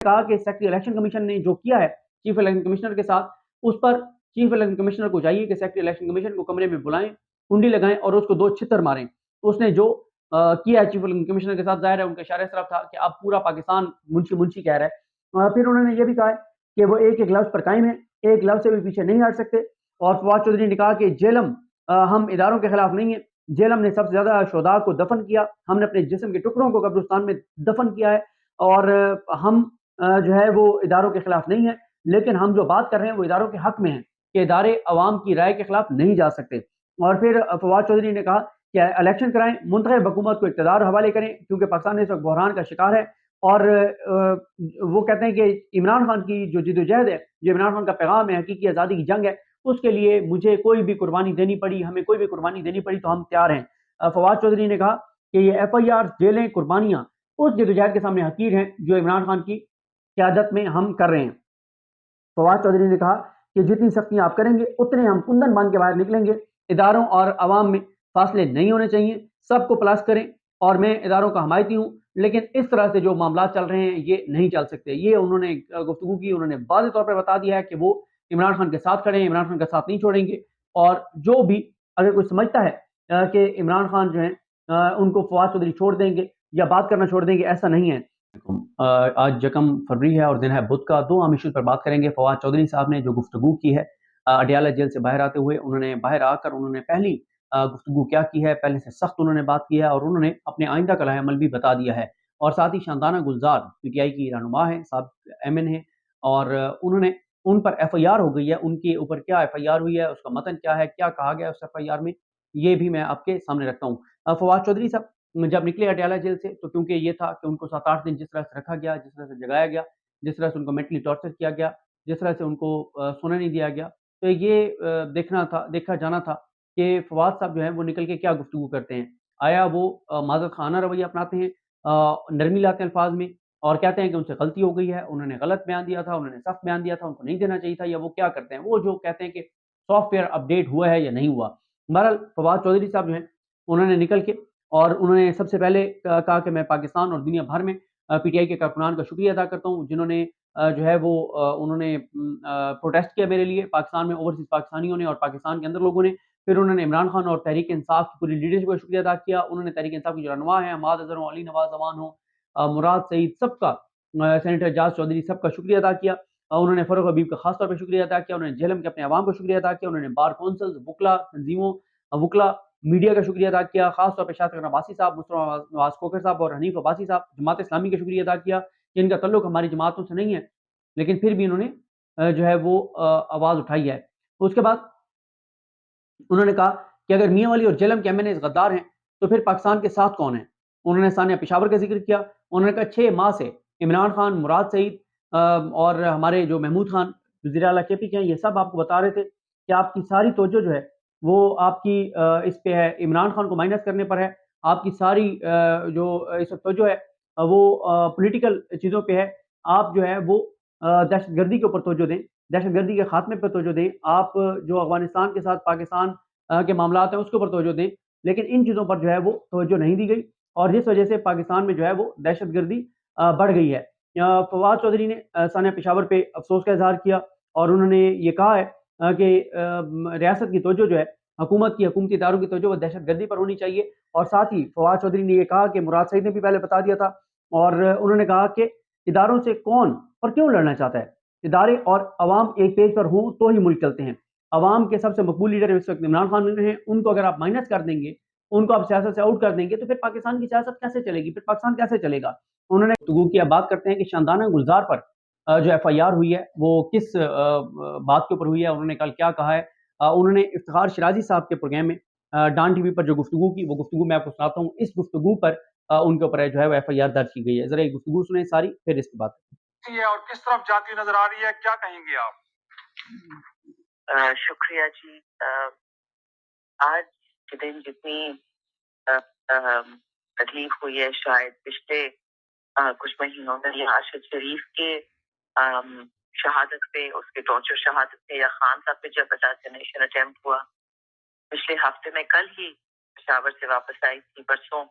کہا کہ secretary election commission نے جو کیا ہے چیف الیکشن کمشنر کے ساتھ، اس پر چیف الیکشن کمشنر کو چاہیے کہ سیکٹری الیکشن کمیشن کو کمرے میں بلائیں، کنڈی لگائیں اور اس کو 2 چھتر ماریں۔ اس نے جو کیا ہے چیف الیکشن کمشنر کے ساتھ، ظاہر ہے ان کا اشارہ اس طرف تھا کہ اب پورا پاکستان منشی کہہ رہا ہے۔ پھر انہوں نے یہ بھی کہا ہے کہ وہ ایک ایک لفظ پر قائم ہے، ایک لفظ سے بھی پیچھے نہیں ہٹ سکتے۔ اور فواد چودھری نے کہا کہ جیلم ہم اداروں کے خلاف نہیں ہیں، جیلم نے سب سے زیادہ شہداء کو دفن کیا، ہم نے اپنے جسم کے ٹکڑوں کو قبرستان میں دفن کیا ہے، اور ہم جو ہے وہ اداروں کے خلاف نہیں ہیں، لیکن ہم جو بات کر رہے ہیں وہ اداروں کے حق میں ہیں کہ ادارے عوام کی رائے کے خلاف نہیں جا سکتے۔ اور پھر فواد چودھری نے کہا کہ الیکشن کرائیں، منتخب حکومت کو اقتدار حوالے کریں، کیونکہ پاکستان اس وقت بحران کا شکار ہے۔ اور وہ کہتے ہیں کہ عمران خان کی جو جدوجہد ہے، جو عمران خان کا پیغام ہے، حقیقی آزادی کی جنگ ہے، اس کے لیے مجھے کوئی بھی قربانی دینی پڑی، ہمیں کوئی بھی قربانی دینی پڑی تو ہم تیار ہیں۔ فواد چودھری نے کہا کہ یہ ایف آئی آر، جیلیں، قربانیاں اس جدوجہد کے سامنے حقیر ہیں جو عمران خان کی قیادت میں ہم کر رہے ہیں۔ فواد چودھری نے کہا کہ جتنی سختیاں آپ کریں گے اتنے ہم کندن باندھ کے باہر نکلیں گے، اداروں اور عوام میں فاصلے نہیں ہونے چاہیے، سب کو پلاس کریں، اور میں اداروں کا حمایتی ہوں، لیکن اس طرح سے جو معاملات چل رہے ہیں یہ نہیں چل سکتے۔ یہ انہوں نے گفتگو کی، انہوں نے واضح طور پر بتا دیا ہے کہ وہ عمران خان کے ساتھ کھڑے ہیں، عمران خان کا ساتھ نہیں چھوڑیں گے، اور جو بھی اگر کوئی سمجھتا ہے کہ عمران خان جو ہیں ان کو فواد چودھری چھوڑ دیں گے یا بات کرنا چھوڑ دیں گے، ایسا نہیں ہے۔ آج 1 فروری ہے اور دن ہے بدھ کا۔ 2 اہم ایشوز پر بات کریں گے۔ فواد چودھری صاحب نے جو گفتگو کی ہے اڈیالہ جیل سے باہر آتے ہوئے، انہوں نے باہر آ کر انہوں نے پہلی گفتگو کیا کی ہے، پہلے سے سخت انہوں نے بات کی ہے، اور انہوں نے اپنے آئندہ کا عمل بھی بتا دیا ہے۔ اور ساتھ ہی شاندانہ گلزار پی ٹی آئی کی رہنما ہیں، سابق ایم این ہیں، اور انہوں نے ان پر ایف آئی آر ہو گئی ہے، ان کے اوپر کیا ایف آئی آر ہوئی ہے، اس کا متن کیا ہے، کیا کہا گیا اس ایف آئی آر میں، یہ بھی میں آپ کے سامنے رکھتا ہوں۔ فواد چودھری صاحب جب نکلے اڈیالہ جیل سے تو کیونکہ یہ تھا کہ ان کو 7-8 دن جس طرح سے رکھا گیا، جس طرح سے جگایا گیا، جس طرح سے ان کو مینٹلی ٹارچر کیا گیا، جس طرح سے ان کو سونا نہیں دیا گیا، تو یہ دیکھا جانا تھا کہ فواد صاحب جو ہیں وہ نکل کے کیا گفتگو کرتے ہیں۔ آیا وہ معذرت خانہ رویہ اپناتے ہیں، نرمی لاتے ہیں الفاظ میں، اور کہتے ہیں کہ ان سے غلطی ہو گئی ہے، انہوں نے غلط بیان دیا تھا، انہوں نے سخت بیان دیا تھا، ان کو نہیں دینا چاہیے تھا، یا وہ کیا کرتے ہیں، وہ جو کہتے ہیں کہ سافٹ ویئر اپڈیٹ ہوا ہے یا نہیں ہوا۔ بہرحال فواد چودھری صاحب جو ہیں انہوں نے نکل کے اور انہوں نے سب سے پہلے کہا کہ میں پاکستان اور دنیا بھر میں پی ٹی آئی کے کارکنان کا شکریہ ادا کرتا ہوں جنہوں نے جو ہے وہ انہوں نے پروٹیسٹ کیا میرے لیے، پاکستان میں اوورسیز پاکستانیوں نے اور پاکستان کے اندر لوگوں نے۔ پھر انہوں نے عمران خان اور تحریک انصاف کی پوری لیڈرشپ کا شکریہ ادا کیا۔ انہوں نے تحریک انصاف کی جو رہنما ہیں، حماد اظہر ہوں، علی نواز امان ہوں، مراد سعید، سب کا، سینیٹر اعجاز چودھری، سب کا شکریہ ادا کیا۔ انہوں نے فاروق حبیب کا خاص طور پہ شکریہ ادا کیا، انہوں نے جہلم کے اپنے عوام کا شکریہ ادا کیا، انہوں نے بار کونسلز، وکلا تنظیموں، وکلا میڈیا کا شکریہ ادا کیا، خاص طور پہ شاطر عباسی صاحب، مصطفیٰ نواز کھوکھر صاحب اور حنیف عباسی صاحب، جماعت اسلامی کا شکریہ ادا کیا، جن کا تعلق ہماری جماعتوں سے نہیں ہے، لیکن پھر بھی انہوں نے جو ہے وہ آواز اٹھائی ہے۔ اس کے بعد انہوں نے کہا کہ اگر میاں والی اور جہلم کے ایم این اے غدار ہیں تو پھر پاکستان کے ساتھ کون ہیں؟ انہوں نے ثانیہ پشاور کا ذکر کیا۔ انہوں نے کہا 6 ماہ سے عمران خان، مراد سعید اور ہمارے جو محمود خان وزیر اعلیٰ کے پی کے ہیں، یہ سب آپ کو بتا رہے تھے کہ آپ کی ساری توجہ جو ہے وہ آپ کی اس پہ ہے، عمران خان کو مائنس کرنے پر ہے، آپ کی ساری جو اس وقت توجہ ہے وہ پولیٹیکل چیزوں پہ ہے، آپ جو ہے وہ دہشت گردی کے اوپر توجہ دیں، دہشت گردی کے خاتمے پر توجہ دیں، آپ جو افغانستان کے ساتھ پاکستان کے معاملات ہیں اس کے اوپر توجہ دیں، لیکن ان چیزوں پر جو ہے وہ توجہ نہیں دی گئی، اور جس وجہ سے پاکستان میں جو ہے وہ دہشت گردی بڑھ گئی ہے۔ فواد چودھری نے ثانیہ پشاور پہ افسوس کا اظہار کیا، اور انہوں نے یہ کہا ہے کہ ریاست کی توجہ جو ہے، حکومت کی، حکومتی اداروں کی توجہ وہ دہشت گردی پر ہونی چاہیے۔ اور ساتھ ہی فواد چودھری نے یہ کہا کہ مراد سعید نے بھی پہلے بتا دیا تھا، اور انہوں نے کہا کہ اداروں سے کون اور کیوں لڑنا چاہتا ہے، ادارے اور عوام ایک پیج پر ہوں تو ہی ملک چلتے ہیں۔ عوام کے سب سے مقبول لیڈر اس وقت عمران خان ہیں، ان کو اگر آپ مائنس کر دیں گے، ان کو آپ سیاست سے آؤٹ کر دیں گے تو پھر پاکستان کی سیاست کیسے چلے گی، پھر پاکستان کیسے چلے گا۔ انہوں نے گفتگو کی، بات کرتے ہیں کہ شاندانہ گلزار پر جو ایف آئی آر ہوئی ہے وہ کس بات کے اوپر ہوئی ہے، انہوں نے کل کیا کہا ہے۔ انہوں نے افتخار شرازی صاحب کے پروگرام میں ڈان ٹی وی پر جو گفتگو کی، وہ گفتگو میں آپ کو سناتا ہوں۔ اس گفتگو پر ان کے اوپر جو ہے وہ ایف آئی آر درج کی گئی ہے، ذرا یہ گفتگو سنیں ساری، پھر اس کی بات کریں گے۔ اور کس طرف جاتی نظر آ رہی ہے، کیا کہیں گے آپ؟ شکریہ جی۔ آج کے دن جتنی تکلیف ہوئی ہے شاید پچھلے کچھ مہینوں میں، یا ارشد شریف کے شہادت پہ، اس کے ٹارچر شہادت پہ، یا خان صاحب پہ جب اساسینیشن اٹیمپٹ ہوا پچھلے ہفتے میں، کل ہی پشاور سے واپس آئی تھی، پرسوں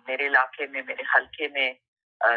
میرے علاقے میں، میرے حلقے میں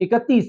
31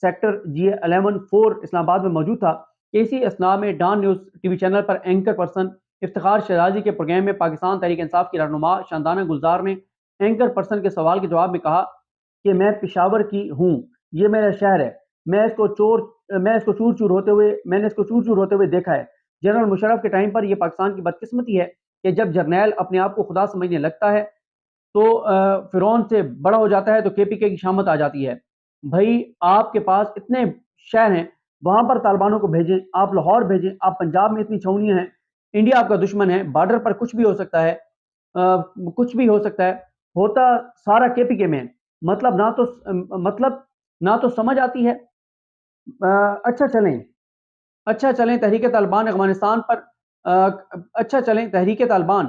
سیکٹر GA11-4 اسلام آباد میں موجود تھا کہ اسی اسنا میں ڈان نیوز ٹی وی چینل پر اینکر پرسن افتخار شیرازی کے پروگرام میں پاکستان تحریک انصاف کی رہنما شاندانہ گلزار نے اینکر پرسن کے سوال کے جواب میں کہا کہ میں پشاور کی ہوں، یہ میرا شہر ہے، میں نے اس کو چور چور ہوتے ہوئے دیکھا ہے۔ جنرل مشرف کے ٹائم پر یہ پاکستان کی بدقسمتی ہے کہ جب جرنیل اپنے آپ کو خدا سمجھنے لگتا ہے تو فرعون سے بڑا ہو جاتا ہے تو KPK کی شامت آ جاتی ہے۔ بھائی آپ کے پاس اتنے شہر ہیں، وہاں پر طالبانوں کو بھیجیں، آپ لاہور بھیجیں، آپ پنجاب میں اتنی چھونیاں ہیں، انڈیا آپ کا دشمن ہے، بارڈر پر کچھ بھی ہو سکتا ہے، ہوتا سارا KPK میں ہے۔ مطلب نہ تو سمجھ آتی ہے۔ اچھا چلیں تحریک طالبان